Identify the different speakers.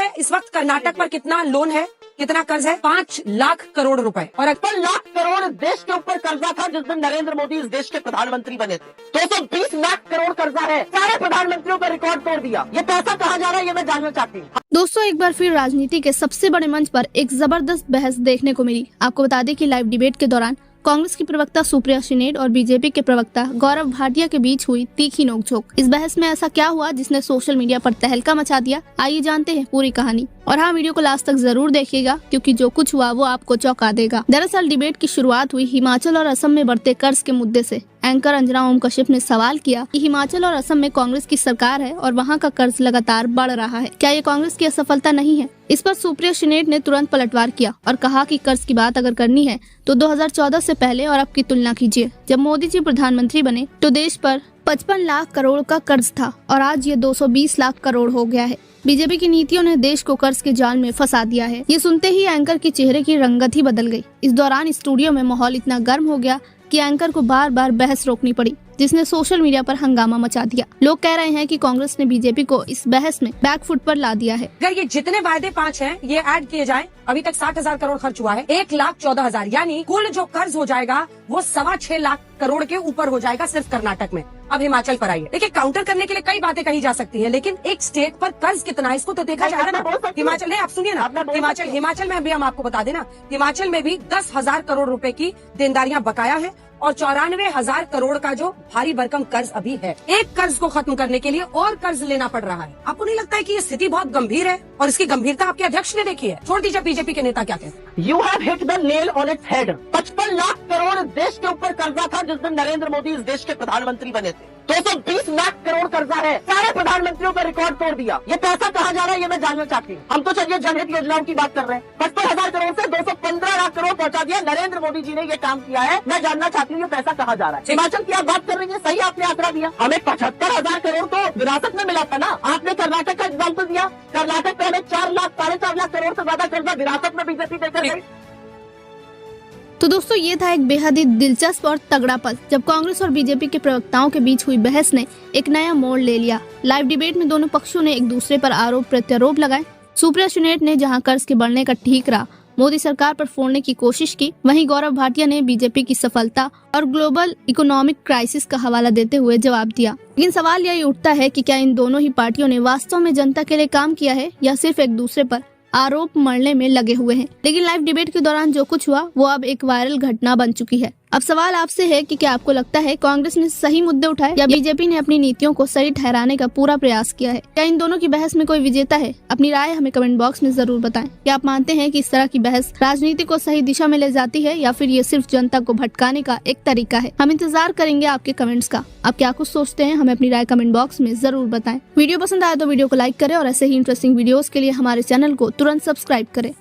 Speaker 1: है इस वक्त कर्नाटक पर कितना लोन है, कितना कर्ज है? 5 लाख करोड़ रुपए। और
Speaker 2: 55 लाख करोड़ देश के ऊपर कर्जा था जिस दिन नरेंद्र मोदी इस देश के प्रधानमंत्री बने थे। 220 लाख करोड़ कर्जा है, सारे प्रधानमंत्रियों का रिकॉर्ड तोड़ दिया। ये पैसा कहाँ जा रहा है ये मैं जानना चाहती हूँ।
Speaker 3: दोस्तों, एक बार फिर राजनीति के सबसे बड़े मंच पर एक जबरदस्त बहस देखने को मिली। आपको बता दें कि लाइव डिबेट के दौरान कांग्रेस की प्रवक्ता सुप्रिया श्रीनेड और बीजेपी के प्रवक्ता गौरव भाटिया के बीच हुई तीखी नोकझोंक। इस बहस में ऐसा क्या हुआ जिसने सोशल मीडिया पर तहलका मचा दिया? आइए जानते हैं पूरी कहानी। और हाँ, वीडियो को लास्ट तक जरूर देखिएगा क्योंकि जो कुछ हुआ वो आपको चौंका देगा। दरअसल डिबेट की शुरुआत हुई हिमाचल और असम में बढ़ते कर्ज के मुद्दे से। एंकर अंजना ओम कश्यप ने सवाल किया कि हिमाचल और असम में कांग्रेस की सरकार है और वहां का कर्ज लगातार बढ़ रहा है, क्या ये कांग्रेस की असफलता नहीं है? इस पर सुप्रिया श्रीनेड ने तुरंत पलटवार किया और कहा कि कर्ज की बात अगर करनी है तो 2014 से पहले और अब की तुलना कीजिए। जब मोदी जी प्रधानमंत्री बने तो देश पर 55 लाख करोड़ का कर्ज था और आज ये 220 लाख करोड़ हो गया है। बीजेपी की नीतियों ने देश को कर्ज के जाल में फंसा दिया है। ये सुनते ही एंकर की चेहरे की रंगत ही बदल गई। इस दौरान स्टूडियो में माहौल इतना गर्म हो गया कि एंकर को बार बार बहस रोकनी पड़ी, जिसने सोशल मीडिया पर हंगामा मचा दिया। लोग कह रहे हैं कि कांग्रेस ने बीजेपी को इस बहस में बैकफुट पर ला दिया है।
Speaker 1: अगर ये जितने वायदे 5 हैं ये ऐड किए जाएं, अभी तक 60,000 करोड़ खर्च हुआ है, 1,14,000 यानी कुल जो कर्ज हो जाएगा वो 6.25 लाख करोड़ के ऊपर हो जाएगा सिर्फ कर्नाटक में। अब हिमाचल पर आइए। देखिए, काउंटर करने के लिए कई बातें कही जा सकती हैं, लेकिन एक स्टेट पर कर्ज कितना है इसको तो देखा जाएगा ना। हिमाचल नहीं, आप सुनिए ना, हिमाचल में भी हम आपको बता देना, हिमाचल में भी 10,000 करोड़ रुपए की देनदारियां बकाया है और 94,000 करोड़ का जो भारी भरकम कर्ज अभी है। एक कर्ज को खत्म करने के लिए और कर्ज लेना पड़ रहा है। आपको नहीं लगता है कि ये स्थिति बहुत गंभीर है? और इसकी गंभीरता आपके अध्यक्ष ने देखी है। छोड़ दीजिए बीजेपी के नेता क्या कहते हैं।
Speaker 2: You have hit the nail on its head. 55 lakh crore देश के ऊपर कर्जा था जिस दिन नरेंद्र मोदी इस देश के प्रधानमंत्री बने थे। 220 लाख करोड़ कर्जा है, सारे प्रधानमंत्रियों का रिकॉर्ड तोड़ दिया। ये पैसा कहाँ जा रहा है ये मैं जानना चाहती हूँ। हम तो चलिए जनहित योजनाओं की बात कर रहे हैं। 55,000 करोड़ से 215 लाख करोड़ पहुँचा दिया। नरेंद्र मोदी जी ने ये काम किया है। मैं जानना चाहती हूँ ये पैसा कहाँ जा रहा है। हिमाचल की आप बात कर रही है, सही आपने आंकड़ा दिया। हमें 75,000 करोड़ तो विरासत में मिला था ना। आपने कर्नाटक का एग्जाम्पल दिया। कर्नाटक में हमें 4 लाख 4.5 लाख करोड़ से ज्यादा कर्जा विरासत में बीजेपी देकर गई।
Speaker 3: तो दोस्तों, ये था एक बेहद ही दिलचस्प और तगड़ा पल जब कांग्रेस और बीजेपी के प्रवक्ताओं के बीच हुई बहस ने एक नया मोड़ ले लिया। लाइव डिबेट में दोनों पक्षों ने एक दूसरे पर आरोप प्रत्यारोप लगाए। सुप्रिया श्रीनेड ने जहां कर्ज के बढ़ने का ठीकरा मोदी सरकार पर फोड़ने की कोशिश की, वहीं गौरव भाटिया ने बीजेपी की सफलता और ग्लोबल इकोनॉमिक क्राइसिस का हवाला देते हुए जवाब दिया। लेकिन सवाल यही उठता है कि क्या इन दोनों ही पार्टियों ने वास्तव में जनता के लिए काम किया है या सिर्फ एक दूसरे पर आरोप मढ़ने में लगे हुए हैं। लेकिन लाइव डिबेट के दौरान जो कुछ हुआ वो अब एक वायरल घटना बन चुकी है। अब सवाल आपसे है कि क्या आपको लगता है कांग्रेस ने सही मुद्दे उठाए या बीजेपी ने अपनी नीतियों को सही ठहराने का पूरा प्रयास किया है? क्या इन दोनों की बहस में कोई विजेता है? अपनी राय हमें कमेंट बॉक्स में जरूर बताएं। क्या आप मानते हैं कि इस तरह की बहस राजनीति को सही दिशा में ले जाती है या फिर ये सिर्फ जनता को भटकाने का एक तरीका है? हम इंतजार करेंगे आपके कमेंट्स का। आप क्या कुछ सोचते हैं हमें अपनी राय कमेंट बॉक्स में जरूर बताएं। वीडियो पसंद आए तो वीडियो को लाइक करें और ऐसे ही इंटरेस्टिंग वीडियोस के लिए हमारे चैनल को तुरंत सब्सक्राइब करें।